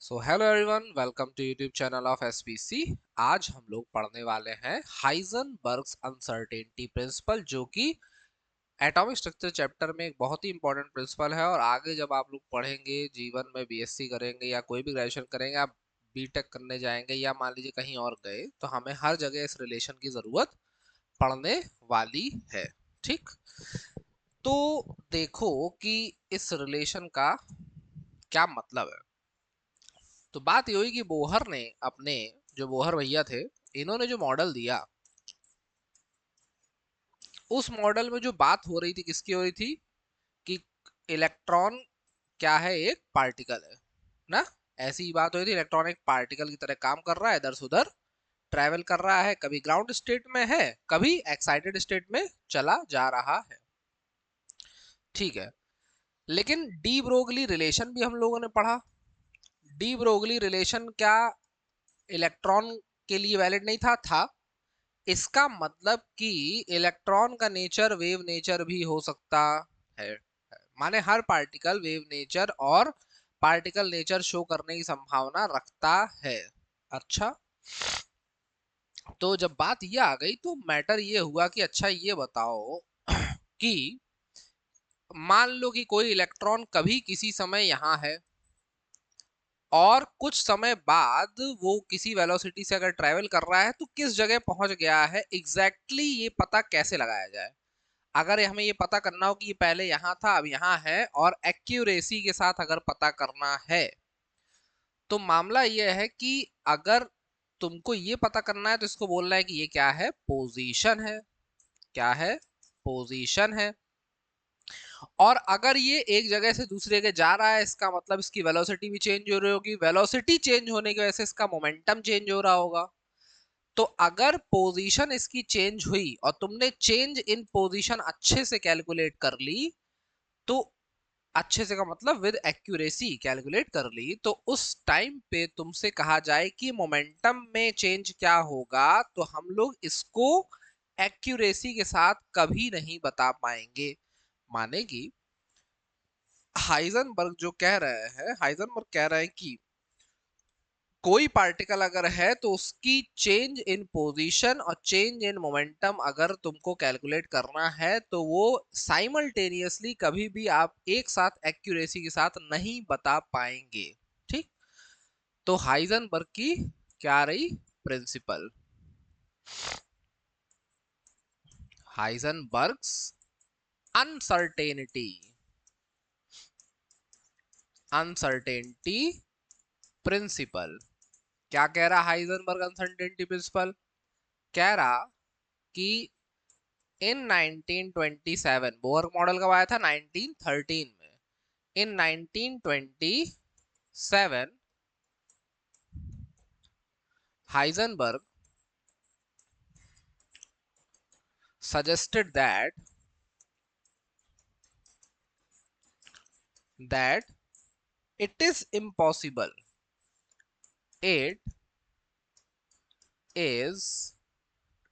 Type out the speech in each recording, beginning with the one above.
So hello everyone, welcome to YouTube channel of SPC. आज हम लोग पढ़ने वाले हैं हाइजेनबर्ग्स अनसर्टेनिटी प्रिंसिपल, जो कि एटॉमिक स्ट्रक्चर चैप्टर में एक बहुत ही इंपॉर्टेंट प्रिंसिपल है। और आगे जब आप लोग पढ़ेंगे, जीवन में बीएससी करेंगे या कोई भी ग्रेजुएशन करेंगे, आप बीटेक करने जाएंगे या मान लीजिए कहीं और गए, तो हमें हर जगह इस रिलेशन की जरूरत पड़ने वाली है। ठीक, तो देखो कि इस रिलेशन का क्या मतलब है। तो बात ये हुई कि बोहर ने अपने, जो बोहर भैया थे, इन्होंने जो मॉडल दिया, उस मॉडल में जो बात हो रही थी किसकी हो रही थी कि इलेक्ट्रॉन क्या है, एक पार्टिकल है ना। ऐसी ही बात हो रही थी, इलेक्ट्रॉन एक पार्टिकल की तरह काम कर रहा है, इधर से उधर ट्रेवल कर रहा है, कभी ग्राउंड स्टेट में है, कभी एक्साइटेड स्टेट में चला जा रहा है। ठीक है, लेकिन डी ब्रोगली रिलेशन भी हम लोगों ने पढ़ा। डी ब्रोगली रिलेशन क्या इलेक्ट्रॉन के लिए वैलिड नहीं था। इसका मतलब कि इलेक्ट्रॉन का नेचर वेव नेचर भी हो सकता है। माने हर पार्टिकल वेव नेचर और पार्टिकल नेचर शो करने की संभावना रखता है। अच्छा, तो जब बात ये आ गई तो मैटर ये हुआ कि अच्छा ये बताओ कि मान लो कि कोई इलेक्ट्रॉन कभी किसी समय यहां है और कुछ समय बाद वो किसी वेलोसिटी से अगर ट्रेवल कर रहा है तो किस जगह पहुंच गया है एग्जैक्टली ये पता कैसे लगाया जाए। अगर हमें ये पता करना हो कि ये पहले यहां था अब यहां है, और एक्यूरेसी के साथ अगर पता करना है, तो मामला ये है कि अगर तुमको ये पता करना है तो इसको बोलना है कि ये क्या है, पोजीशन है। क्या है, पोजीशन है। और अगर ये एक जगह से दूसरी जगह जा रहा है, इसका मतलब इसकी वेलोसिटी भी चेंज हो रही होगी। वेलोसिटी चेंज होने की वजह से इसका मोमेंटम चेंज हो रहा होगा। तो अगर पोजीशन इसकी चेंज हुई और तुमने चेंज इन पोजीशन अच्छे से कैलकुलेट कर ली, तो अच्छे से का मतलब विद एक्यूरेसी कैलकुलेट कर ली, तो उस टाइम पे तुमसे कहा जाए कि मोमेंटम में चेंज क्या होगा, तो हम लोग इसको एक्यूरेसी के साथ कभी नहीं बता पाएंगे। माने कि हाइजनबर्ग जो कह रहे हैं, हाइजनबर्ग कह रहे हैं कि कोई पार्टिकल अगर है तो उसकी चेंज इन पोजीशन और चेंज इन मोमेंटम अगर तुमको कैलकुलेट करना है, तो वो साइमल्टेनियसली कभी भी आप एक साथ एक्यूरेसी के साथ नहीं बता पाएंगे। ठीक, तो हाइजनबर्ग की क्या रही प्रिंसिपल, हाइजनबर्ग्स अनसर्टेनिटी, अनसर्टेनिटी प्रिंसिपल। क्या कह रहा हाइजनबर्ग अनसर्टेनिटी प्रिंसिपल? कह रहा कि इन 1927, बोहर मॉडल कब आया था, 1913 में। इन 1927 Heisenberg suggested that it is impossible, it is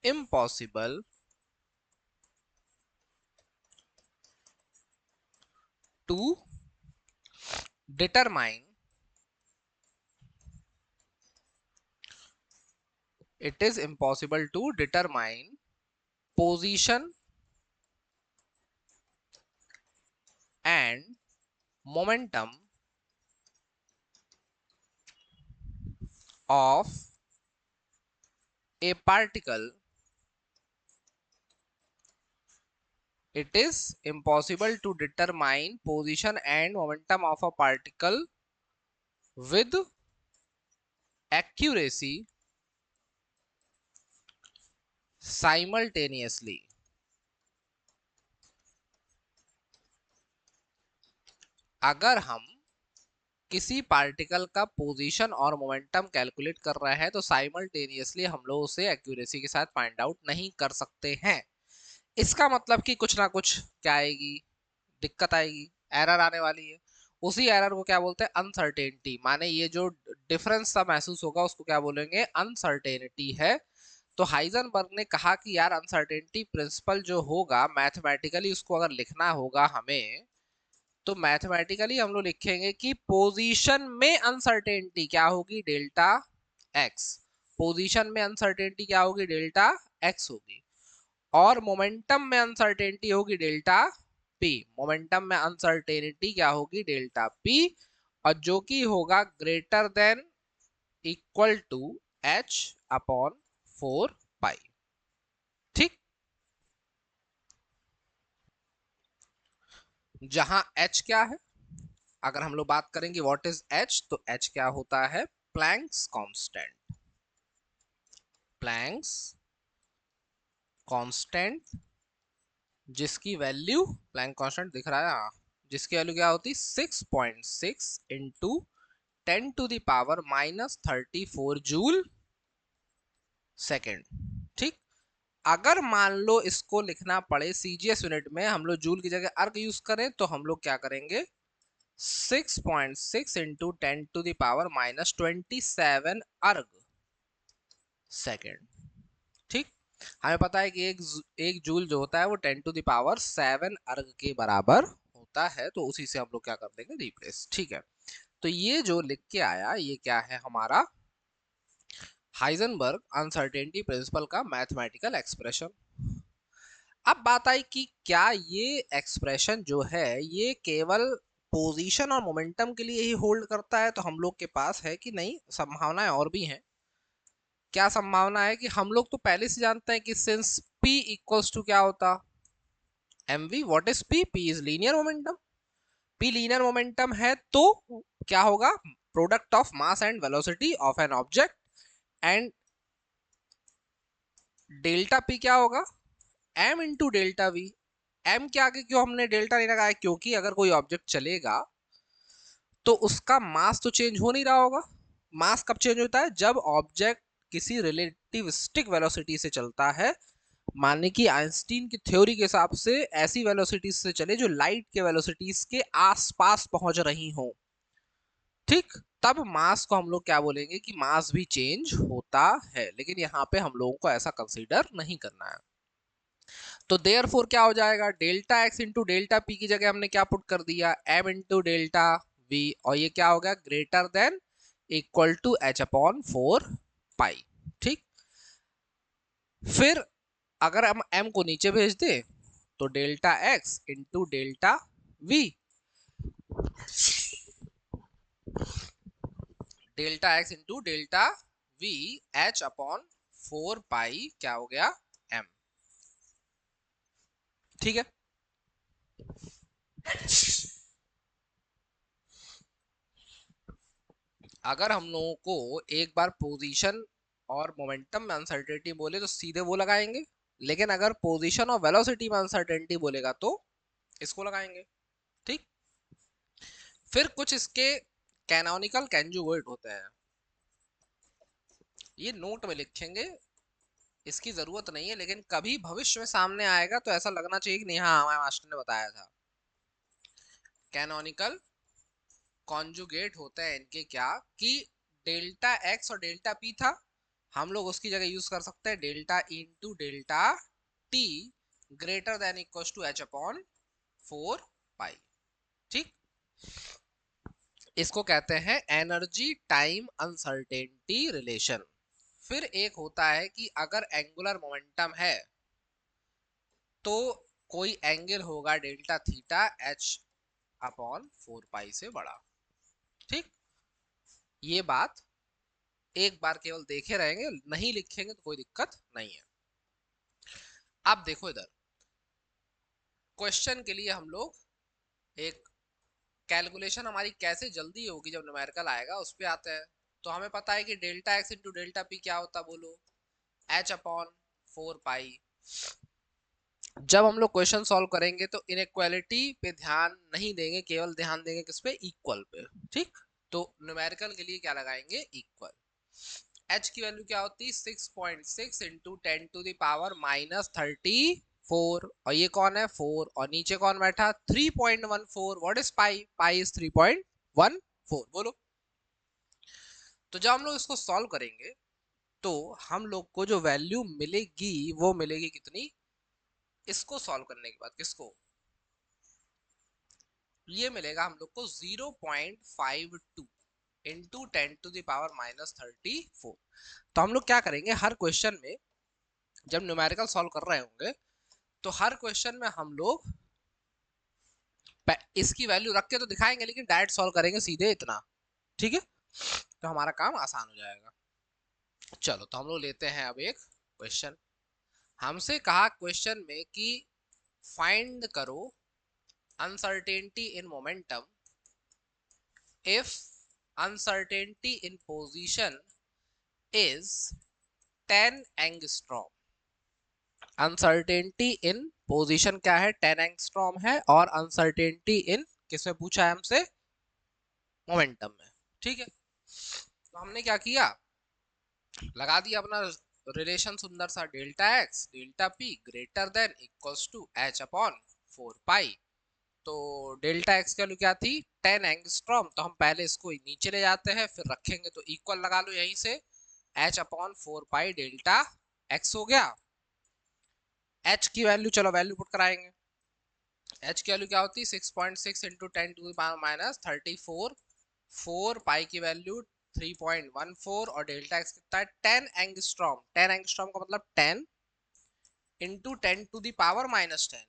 impossible to determine, it is impossible to determine position and momentum of a particle. It is impossible to determine position and momentum of a particle with accuracy simultaneously. अगर हम किसी particle का position और momentum calculate कर रहे हैं तो simultaneously हम लोग उसे एक्यूरेसी के साथ फाइंड आउट नहीं कर सकते हैं। इसका मतलब कि कुछ ना कुछ क्या आएगी, दिक्कत आएगी, एरर आने वाली है। उसी एरर को क्या बोलते हैं, अनसर्टेनिटी। माने ये जो डिफरेंस सा महसूस होगा उसको क्या बोलेंगे, अनसर्टेनिटी है। तो हाइजनबर्ग ने कहा कि यार अनसर्टेनिटी प्रिंसिपल जो होगा मैथमेटिकली उसको अगर लिखना होगा हमें, तो मैथमेटिकली हम लोग लिखेंगे कि पोजीशन में अनसर्टेनिटी क्या होगी, डेल्टा एक्स। पोजीशन में अनसर्टेनिटी क्या होगी, डेल्टा एक्स होगी। और मोमेंटम में अनसर्टेनिटी होगी डेल्टा पी। मोमेंटम में अनसर्टेनिटी क्या होगी, डेल्टा पी, और जो कि होगा greater than equal to H upon 4 pi. ठीक, जहां एच क्या है, अगर हम लोग बात करेंगे व्हाट इज एच, तो एच क्या होता है, प्लैंक्स कांस्टेंट। प्लैंक्स कांस्टेंट जिसकी वैल्यू, प्लैंक कांस्टेंट दिख रहा है, हाँ, जिसकी वैल्यू क्या होती, 6.6 इंटू 10⁻⁻34 जूल सेकेंड। ठीक, अगर मान लो इसको लिखना पड़े सीजीएस यूनिट में, हम लोग जूल की जगह अर्ग यूज करें, तो हम लोग क्या करेंगे, 6.6 इंटू 10⁻⁻27 अर्ग सेकेंड। ठीक, हमें पता है कि एक जूल जो होता है वो 10⁻7 अर्ग के बराबर होता है, तो उसी से हम लोग क्या कर देंगे, रिप्लेस। ठीक है, तो ये जो लिख के आया ये क्या है, हमारा हाइजेनबर्ग अनसर्टेनिटी प्रिंसिपल का मैथमेटिकल एक्सप्रेशन। अब बात आई कि क्या ये एक्सप्रेशन जो है ये केवल पोजीशन और मोमेंटम के लिए ही होल्ड करता है, तो हम लोग के पास है कि नहीं, संभावनाएं और भी हैं। क्या संभावना है कि हम लोग तो पहले से जानते हैं कि सिंस P इक्वल्स टू क्या होता, mv। What is P? P is linear momentum. P linear momentum है तो क्या होगा, product of mass and velocity of an object, and delta P क्या होगा, m into delta V. m के आगे क्यों हमने डेल्टा नहीं लगाया, क्योंकि अगर कोई ऑब्जेक्ट चलेगा तो उसका मास तो चेंज हो नहीं रहा होगा। मास कब चेंज होता है, जब ऑब्जेक्ट किसी रिलेटिविस्टिक वेलोसिटी से चलता है, माने कि आइंस्टीन की थ्योरी के हिसाब से ऐसी वेलोसिटीज से चले जो लाइट के वेलोसिटीज के आसपास पहुंच रही हो। ठीक, तब मास को हम लोग क्या बोलेंगे कि मास भी चेंज होता है, लेकिन यहाँ पे हम लोगों को ऐसा कंसीडर नहीं करना है। तो देयरफॉर क्या हो जाएगा, delta x into delta P की जगह हमने क्या पुट कर दिया, एम इंटू डेल्टा वी, और ये क्या हो गया, greater than equal to H upon 4 pi. ठीक, फिर अगर हम m को नीचे भेज दे तो delta x into delta we, delta x into delta V H upon 4 पाई क्या हो गया, m। ठीक है, अगर हम लोगों को एक बार पोजीशन और मोमेंटम में अनसर्टेनिटी बोले तो सीधे वो लगाएंगे, लेकिन अगर पोजीशन और वेलोसिटी में अनसर्टेनिटी बोलेगा तो इसको लगाएंगे। ठीक, फिर कुछ इसके कैनोनिकल कंजुगेट होते हैं, ये नोट में लिखेंगे, इसकी जरूरत नहीं है, लेकिन कभी भविष्य में सामने आएगा तो ऐसा लगना चाहिए कि नहीं, हाँ हमारे मास्टर ने बताया था। कैनोनिकल कॉन्जुगेट होते हैं इनके क्या, कि डेल्टा एक्स और डेल्टा पी था, हम लोग उसकी जगह यूज कर सकते हैं delta into delta T greater than equal to H upon 4 pi. ठीक, इसको कहते हैं एनर्जी टाइम अनसर्टेनिटी रिलेशन। फिर एक होता है कि अगर एंगुलर मोमेंटम है तो कोई एंगल होगा डेल्टा थीटा एच अपॉन 4 पाई से बड़ा। ठीक, ये बात एक बार केवल देखे रहेंगे, नहीं लिखेंगे तो कोई दिक्कत नहीं है। अब देखो इधर क्वेश्चन के लिए हम लोग एक कैलकुलेशन हमारी कैसे जल्दी होगी जब न्यूमेरिकल आएगा उस पे आते हैं। तो हमें पता है कि delta x into delta P क्या होता, बोलो, एच अपॉन 4 पाई। जब हम लोग क्वेश्चन सॉल्व करेंगे तो इनइक्वालिटी पे ध्यान नहीं देंगे, केवल ध्यान देंगे किस पे, इक्वल पे। ठीक, तो न्यूमेरिकल के लिए क्या लगाएंगे, इक्वल। h की वैल्यू क्या होती है, 6.6 इंटू 10⁻⁻34, और ये कौन है, 4, और नीचे कौन बैठा, 3.14। What is pi, pi is 3.14, बोलो। तो जब हम लोग इसको सॉल्व करेंगे तो हम लोग को जो वैल्यू मिलेगी वो मिलेगी कितनी, इसको सॉल्व करने के बाद, किसको, ये मिलेगा हम लोग को 0.52 इंटू 10⁻⁻34। तो हम लोग क्या करेंगे, हर क्वेश्चन में जब न्यूमेरिकल सॉल्व कर रहे होंगे तो हर क्वेश्चन में हम लोग इसकी वैल्यू रख के तो दिखाएंगे, लेकिन डायरेक्ट सॉल्व करेंगे सीधे इतना। ठीक है, तो हमारा काम आसान हो जाएगा। चलो तो हम लोग लेते हैं अब एक क्वेश्चन। हमसे कहा क्वेश्चन में कि फाइंड करो uncertainty in momentum if uncertainty in position is 10 angstrom. Uncertainty in position क्या है, 10 एंगस्ट्रॉम है, और अनसर्टेनिटी इन किसमें पूछा है हमसे, मोमेंटम में। ठीक है, तो हमने क्या किया, लगा दिया अपना रिलेशन सुंदर सा, delta x delta P greater than equals to H upon 4 pi. तो डेल्टा एक्स की वैल्यू क्या थी, 10 एंगस्ट्रॉम। तो हम पहले इसको नीचे ले जाते हैं, फिर रखेंगे तो इक्वल लगा लो यहीं से, H upon 4 pi delta x हो गया। एच की वैल्यू, चलो वैल्यू पुट कराएंगे। एच की वैल्यू क्या होती है, 6.6 इंटू 10⁻⁻34। 4 पाई की वैल्यू 3.14, और डेल्टा एक्स कितना है, 10 एंगस्ट्रॉम। 10 एंगस्ट्रॉम का मतलब 10 इंटू 10⁻⁻10।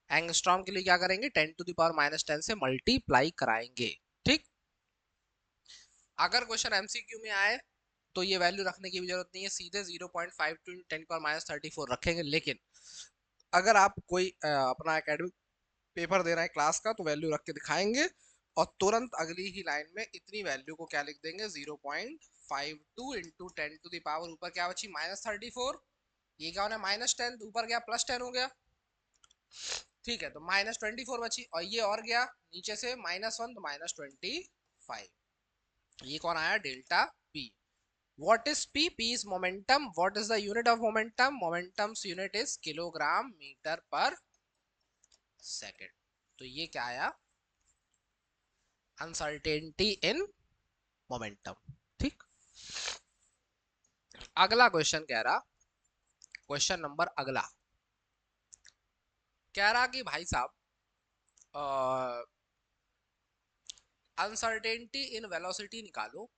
एंगस्ट्रॉम के लिए क्या करेंगे, 10⁻⁻10 से मल्टीप्लाई कराएंगे। ठीक, अगर क्वेश्चन एमसीक्यू में आए तो ये वैल्यू रखने की भी जरूरत नहीं है, सीधे 0.52 10⁻34 रखेंगे। लेकिन अगर आप कोई अपना एकेडमिक पेपर दे रहे हैं क्लास का, तो वैल्यू रख के दिखाएंगे, और तुरंत अगली ही लाइन में इतनी वैल्यू को क्या लिख देंगे, 0.52 इंटू 10⁻, ऊपर क्या बची -34, ये क्या होना है -10, ऊपर गया +10 हो गया। ठीक है, तो -24 बची, और ये और गया नीचे से -1, तो -25। ये कौन आया, delta P. What is P? P is momentum. What is the unit of momentum? Momentum's unit is kilogram meter per second. तो ये क्या आया, अनसर्टेनिटी इन मोमेंटम। ठीक, अगला क्वेश्चन कह रहा, क्वेश्चन नंबर अगला कह रहा कि भाई साहब अनसर्टेनिटी इन वेलोसिटी निकालो,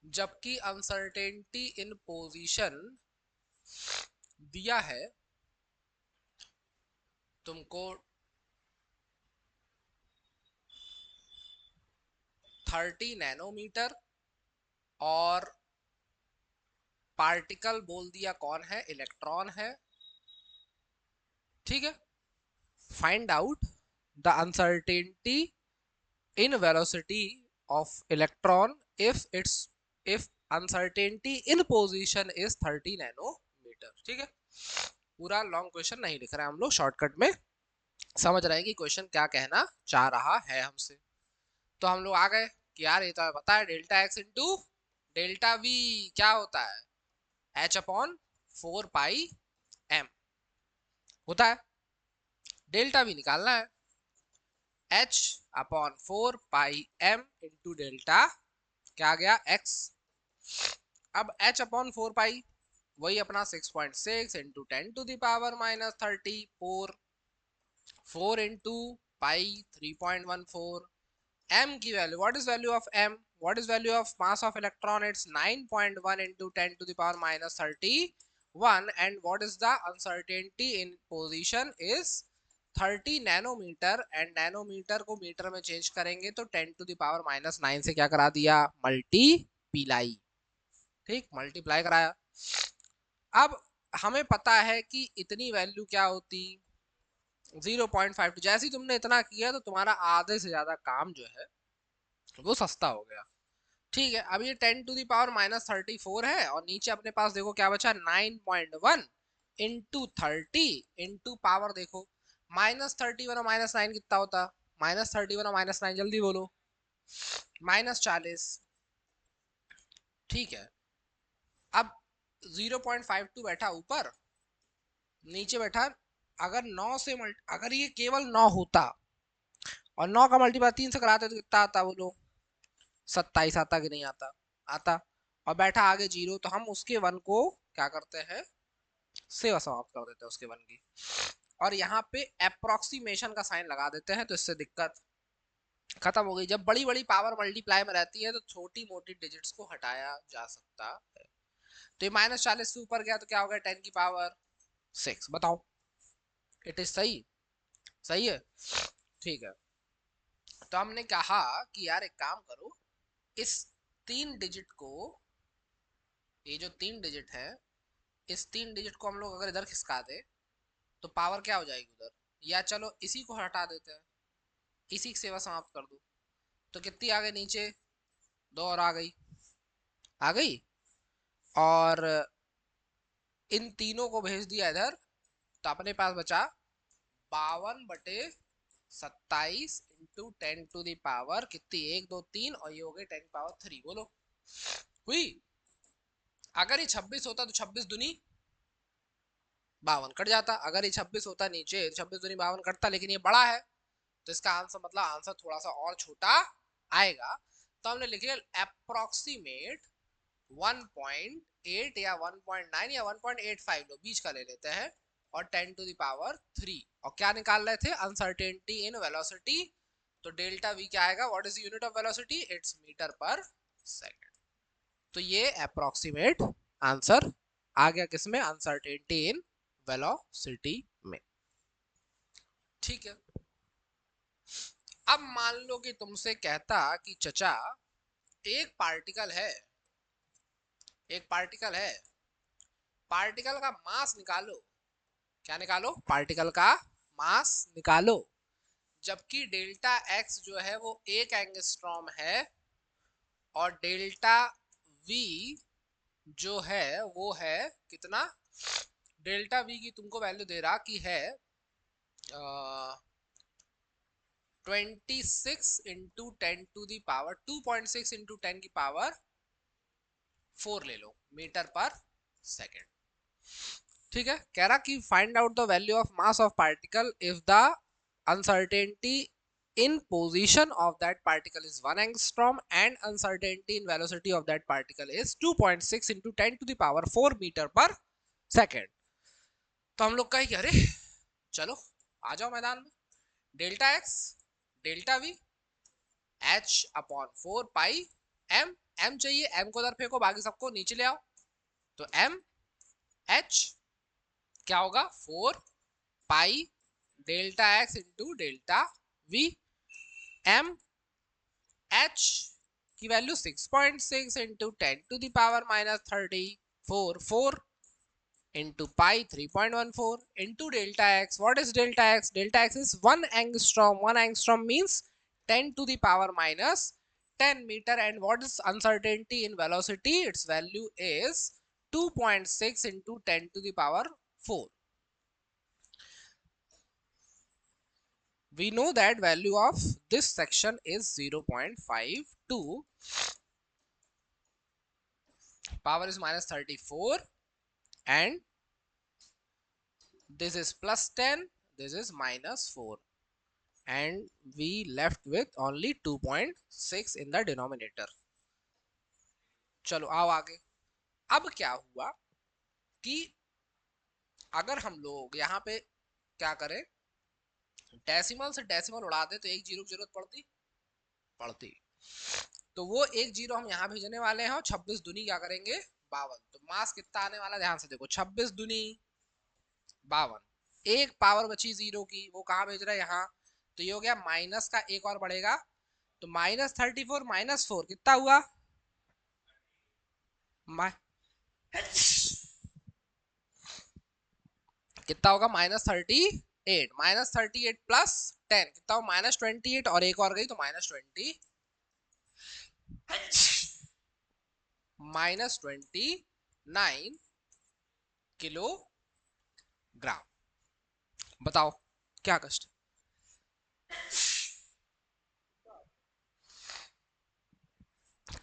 जबकि अनसर्टेनिटी इन पोजीशन दिया है तुमको 30 नैनोमीटर, और पार्टिकल बोल दिया कौन है, इलेक्ट्रॉन है। ठीक है, find out the uncertainty in velocity of electron if uncertainty in position is 30 nanometre. ठीक है, पूरा लॉन्ग क्वेश्चन नहीं लिख रहे हैं हम लोग, शॉर्टकट में समझ रहे हैं कि क्वेश्चन क्या कहना चाह रहा है हमसे। तो हम लोग आ गए कि यार ये तो पता है, delta x into delta V क्या होता है, एच अपॉन 4 पाई एम होता है। डेल्टा वी निकालना है, एच अपॉन 4 पाई एम इंटू डेल्टा क्या आ गया, एक्स। अब एच अपॉन 4 पाई वही अपना 6.6 इंटू 10⁻⁻34, 4 इंटू पाई 3.14। m की value, what is value of m, what is value of mass of electron, it's 9.1 into 10⁻⁻31, and what is the uncertainty in position is 30 nanometre, and nanometre को metre में change करेंगे तो 10⁻⁻9 से क्या करा दिया, multiply. ठीक, मल्टीप्लाई कराया। अब हमें पता है कि इतनी वैल्यू क्या होती, 0.52। जैसे ही तुमने इतना किया तो तुम्हारा आधे से ज्यादा काम जो है वो सस्ता हो गया। ठीक है, अब ये 10⁻⁻34 है, और नीचे अपने पास देखो क्या बचा, 9.1 इंटू 30 इंटू पावर देखो -31 और -9 कितना होता, -31 और -9 जल्दी बोलो, -40। ठीक है, अब 0.52 बैठा ऊपर, नीचे बैठा, अगर 9 से अगर ये केवल 9 होता, और 9 का मल्टीप्लाई 3 से कराते तो कितना आता बोलो, 27 आता कि नहीं आता, आता। और बैठा आगे 0, तो हम उसके 1 को क्या करते हैं, सेवा समाप्त कर देते हैं उसके 1 की। और यहाँ पे अप्रोक्सीमेशन का साइन लगा देते हैं, तो इससे दिक्कत खत्म हो गई। जब बड़ी बड़ी पावर मल्टीप्लाई में रहती है तो छोटी मोटी डिजिट्स को हटाया जा सकता है। तो ये -40 से ऊपर गया तो क्या हो गया, 10 की पावर 6। बताओ, इट इज सही? सही है, ठीक है। तो हमने कहा कि यार एक काम करो, इस 3 डिजिट को, ये जो 3 डिजिट है, इस 3 डिजिट को हम लोग अगर इधर खिसका दे तो पावर क्या हो जाएगी उधर, या चलो इसी को हटा देते हैं, इसी की सेवा समाप्त कर दो। तो कितनी आ गई नीचे, 2 और आ गई, आ गई। और इन तीनों को भेज दिया इधर, तो अपने पास बचा 52/27 इंटू 10⁻, कितनी, 1 2 3, और ये हो गए 10⁻3। बोलो हुई? अगर ये 26 होता तो 26 दूनी 52 कट जाता, अगर ये 26 होता नीचे तो 26 दूनी 52 कटता, लेकिन ये बड़ा है तो इसका आंसर मतलब आंसर थोड़ा सा और छोटा आएगा। तो हमने लिख लिया अप्रोक्सीमेट 1.8 या 1.9 या 1.85, लो बीच का ले लेते हैं, और 10⁻3। और क्या निकाल रहे थे, अनसर्टेनिटी इन वेलोसिटी। तो डेल्टा वी क्या आएगा, what is unit of velocity, it's metre per second. तो ये अप्रोक्सीमेट आंसर आ गया किसमें, अनसर्टेनिटी इन वेलोसिटी में। ठीक है। अब मान लो कि तुमसे कहता कि चचा एक पार्टिकल है, एक पार्टिकल है, पार्टिकल का मास निकालो। क्या निकालो, पार्टिकल का मास निकालो। जबकि डेल्टा एक्स जो है वो 1 एंगस्ट्रॉम है, और डेल्टा वी जो है वो है कितना, डेल्टा वी की तुमको वैल्यू दे रहा कि है 26 इंटू 10⁻, 2.6 इंटू 10⁻4 ले लो मीटर पर सेकेंड। ठीक है। कह रहा कि find out the value of mass of particle if the uncertainty in position of that particle is 1 angstrom and uncertainty in velocity of that particle is 2.6 into 10⁻4 metre पर second. तो हम लोग कहे कि अरे चलो आ जाओ मैदान में, delta x delta we h/4 m, m चाहिए, m को उधर फेंको, बाकी सबको नीचे ले आओ। तो m h क्या होगा, 4 pi delta x into delta V. m h की value 6.6 into 10⁻34, 4 into pi 3.14 into delta x. What is delta x, delta x is 1 angstrom, 1 angstrom means 10⁻⁻10 metre. And what is uncertainty in velocity, it's value is 2.6 into 10⁻4। We know that value of this section is 0.52, power is -34, and this is +10, this is -4, and we left with only 2.6 in the denominator. चलो आओ आगे। अब क्या हुआ कि अगर हम लोग यहाँ पे क्या करें, डेसिमल से डेसिमल उड़ा दे तो एक जीरो की जरूरत पड़ती। तो वो एक जीरो हम यहाँ भेजने वाले हैं, और 26 दूनी क्या करेंगे, 52। तो मास कितना आने वाला, ध्यान से देखो, 26 दूनी 52, एक पावर बची जीरो की, वो कहाँ भेज रहा है, यहाँ। तो ये हो गया, माइनस का एक और बढ़ेगा, तो -34 -4 कितना हुआ, कितना होगा, -38, -38 प्लस 10 कितना हो, -28, और एक और गई तो -20, -29 किलोग्राम। बताओ क्या कष्ट,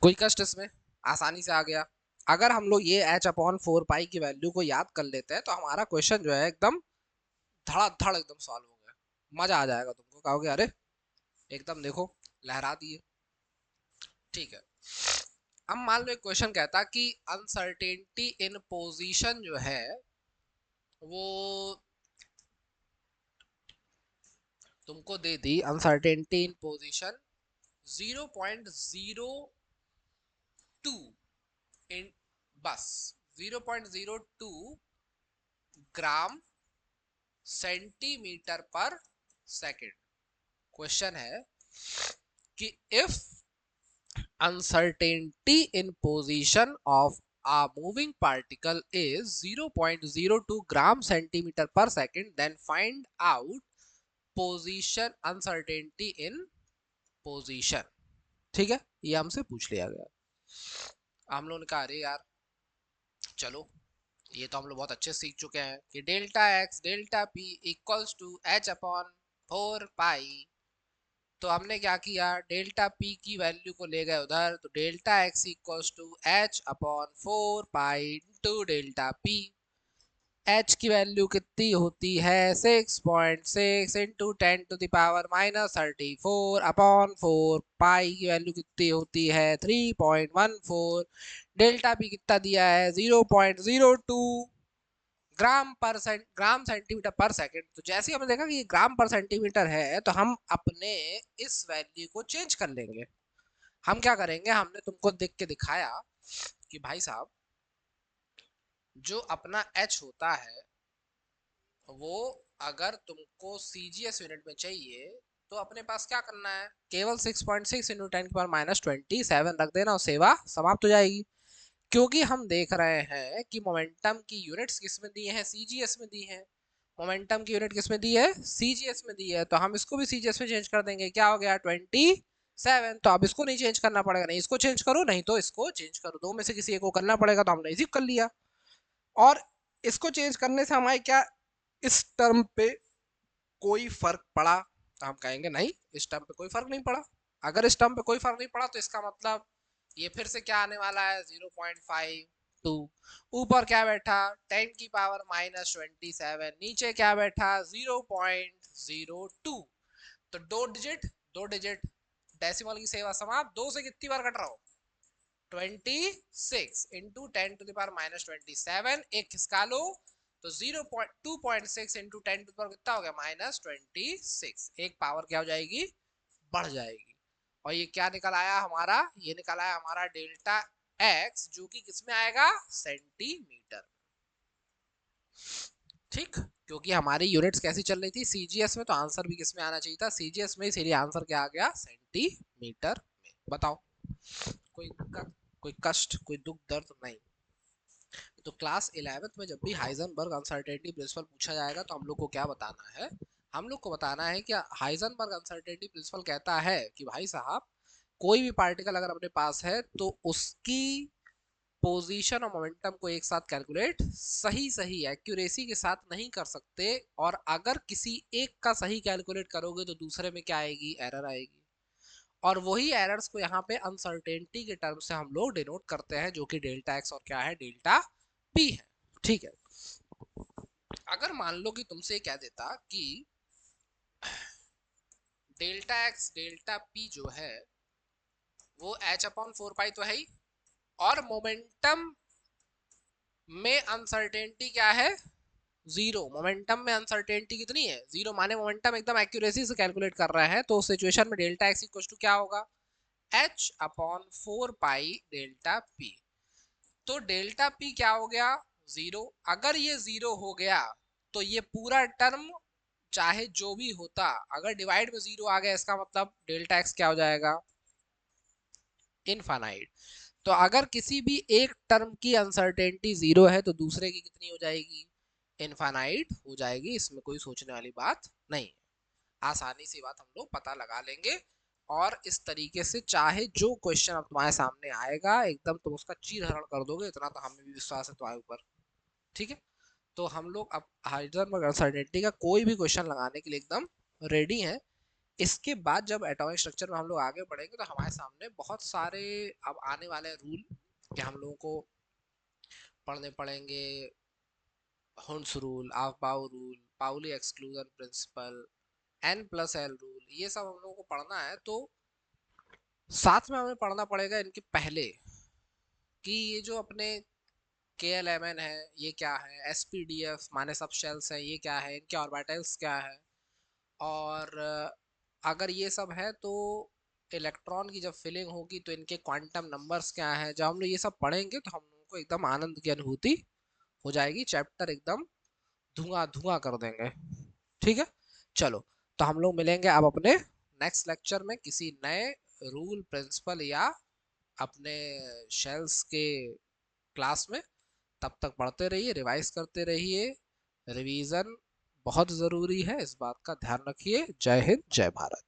कोई कष्ट इसमें, आसानी से आ गया। अगर हम लोग ये h/4 की वैल्यू को याद कर लेते हैं तो हमारा क्वेश्चन जो है एकदम धड़ाधड़ एकदम सॉल्व हो गया, मजा आ जाएगा तुमको, कहोगे अरे एकदम देखो लहरा दिए। ठीक है। अब मान लो एक क्वेश्चन कहता कि अनसर्टेनिटी इन पोजीशन जो है वो तुमको दे दी अनसर्टेनिटी इन पोजीशन 0.02 इन, बस 0.02 ग्राम सेंटीमीटर पर सेकेंड। क्वेश्चन है कि if uncertainty in position of a moving particle is 0.02 gram centimeter per second, then find out position uncertainty in position। ठीक है, ये हमसे पूछ लिया गया। हम लोगों ने कहा अरे यार चलो, ये तो हम लोग बहुत अच्छे सीख चुके हैं कि delta x delta P equals to H upon 4 pi. तो हमने क्या किया, डेल्टा पी की वैल्यू को ले गए उधर, तो delta x equals to H upon 4 pi into delta P. H की वैल्यू कितनी होती है 6.6 इंटू 10⁻⁻34 अपॉन 4 पाई की वैल्यू कितनी होती है 3.14। डेल्टा पी कितना दिया है 0.02 ग्राम सेंटीमीटर पर सेकंड। तो जैसे ही हमने देखा कि ये ग्राम पर सेंटीमीटर है, तो हम अपने इस वैल्यू को चेंज कर लेंगे। हम क्या करेंगे, हमने तुमको देख के दिखाया कि भाई साहब जो अपना h होता है वो अगर तुमको CGS यूनिट में चाहिए तो अपने पास क्या करना है, केवल 6.6 इंटू 10⁻⁻27 रख देना और सेवा समाप्त हो जाएगी। क्योंकि हम देख रहे हैं कि मोमेंटम की यूनिट्स किस में दी है, CGS में दी है। मोमेंटम की यूनिट किस में दी है, CGS में दी है, तो हम इसको भी CGS में चेंज कर देंगे। क्या हो गया 27। तो अब इसको नहीं चेंज करना पड़ेगा, नहीं इसको चेंज करो नहीं तो इसको चेंज करो, दो में से किसी एक को करना पड़ेगा, तो हमने इसी कर लिया। और इसको चेंज करने से हमारे क्या इस टर्म पे कोई फर्क पड़ा, तो हम कहेंगे नहीं इस टर्म पे कोई फर्क नहीं पड़ा। अगर इस टर्म पे कोई फर्क नहीं पड़ा तो इसका मतलब ये फिर से क्या आने वाला है 0.52। ऊपर क्या बैठा 10⁻⁻27, नीचे क्या बैठा 0.02। तो दो डिजिट डेसिमल की सेवा समाप्त। दो से कितनी बार कट रहा हो 26 इंटू 10⁻⁻27, एक खिसका लो तो 2.6 इंटू 10 कितना हो गया -26। एक पावर क्या हो जाएगी, बढ़ जाएगी। और ये क्या निकल आया हमारा, ये निकल आया हमारा डेल्टा एक्स, जो कि किस में आएगा सेंटीमीटर। ठीक, क्योंकि हमारी यूनिट्स कैसी चल रही थी CGS में, तो आंसर भी किस में आना चाहिए था CGS में, इसीलिए आंसर क्या आ गया सेंटीमीटर में। बताओ कोई दिक्कत, कोई कष्ट, कोई दुख दर्द नहीं। तो क्लास 11th में जब भी हाइजेनबर्ग अनसर्टेनिटी प्रिंसिपल पूछा जाएगा तो हम लोग को क्या बताना है, हम लोग को बताना है कि हाइजेनबर्ग अनसर्टेनिटी प्रिंसिपल कहता है कि भाई साहब कोई भी पार्टिकल अगर अपने पास है तो उसकी पोजीशन और मोमेंटम को एक साथ कैलकुलेट सही सही एक्यूरेसी के साथ नहीं कर सकते, और अगर किसी एक का सही कैलकुलेट करोगे तो दूसरे में क्या आएगी, एरर आएगी। और वही एरर्स को यहाँ पे अनसर्टेनिटी के टर्म से हम लोग डिनोट करते हैं, जो कि डेल्टा एक्स और क्या है डेल्टा पी है। ठीक है, अगर मान लो कि तुमसे कह देता कि डेल्टा एक्स डेल्टा पी जो है वो एच अपॉन 4 पाई तो है ही, और मोमेंटम में अनसर्टेनिटी क्या है 0। मोमेंटम में अनसर्टेनिटी कितनी है 0, माने मोमेंटम एकदम एक्यूरेसी से कैलकुलेट कर रहा है, तो उस सिचुएशन में डेल्टा एक्स इक्वल टू क्या होगा H upon 4 pi delta P. तो डेल्टा पी क्या हो गया 0। अगर ये 0 हो गया तो ये पूरा टर्म चाहे जो भी होता, अगर डिवाइड में 0 आ गया इसका मतलब डेल्टा एक्स क्या हो जाएगा इनफाइनाइट। तो अगर किसी भी एक टर्म की अनसर्टेनिटी 0 है तो दूसरे की कितनी हो जाएगी इनफाइनाइट हो जाएगी। इसमें कोई सोचने वाली बात नहीं है, आसानी से बात हम लोग पता लगा लेंगे। और इस तरीके से चाहे जो क्वेश्चन अब तुम्हारे सामने आएगा एकदम तुम उसका चीर हरण कर दोगे, इतना तो हमें भी विश्वास है तुम्हारे ऊपर। ठीक है, तो हम लोग अब हाइजेनबर्ग अनसर्टेनिटी का कोई भी क्वेश्चन लगाने के लिए एकदम रेडी हैं। इसके बाद जब एटॉमिक स्ट्रक्चर में हम लोग आगे बढ़ेंगे तो हमारे सामने बहुत सारे अब आने वाले रूल कि हम लोगों को पढ़ने पड़ेंगे। Hund's rule, Aufbau rule, Pauli exclusion principle, N+L rule, ये सब हम लोगों को पढ़ना है। तो साथ में हमें पढ़ना पड़ेगा इनके पहले कि ये जो अपने KLMN है ये क्या है, SPDF माने सब शेल्स है ये क्या है, इनके ऑर्बिटल्स क्या है, और अगर ये सब है तो इलेक्ट्रॉन की जब फिलिंग होगी तो इनके क्वांटम नंबर्स क्या हैं, जब हम लोग ये सब पढ़ेंगे तो हम लोगों को एकदम आनंद की अनुभूति हो जाएगी, चैप्टर एकदम धुआं धुआं कर देंगे। ठीक है, चलो, तो हम लोग मिलेंगे अब अपने नेक्स्ट लेक्चर में किसी नए रूल प्रिंसिपल या अपने शेल्स के क्लास में। तब तक पढ़ते रहिए, रिवाइज करते रहिए, रिवीजन बहुत ज़रूरी है, इस बात का ध्यान रखिए। जय हिंद, जय भारत।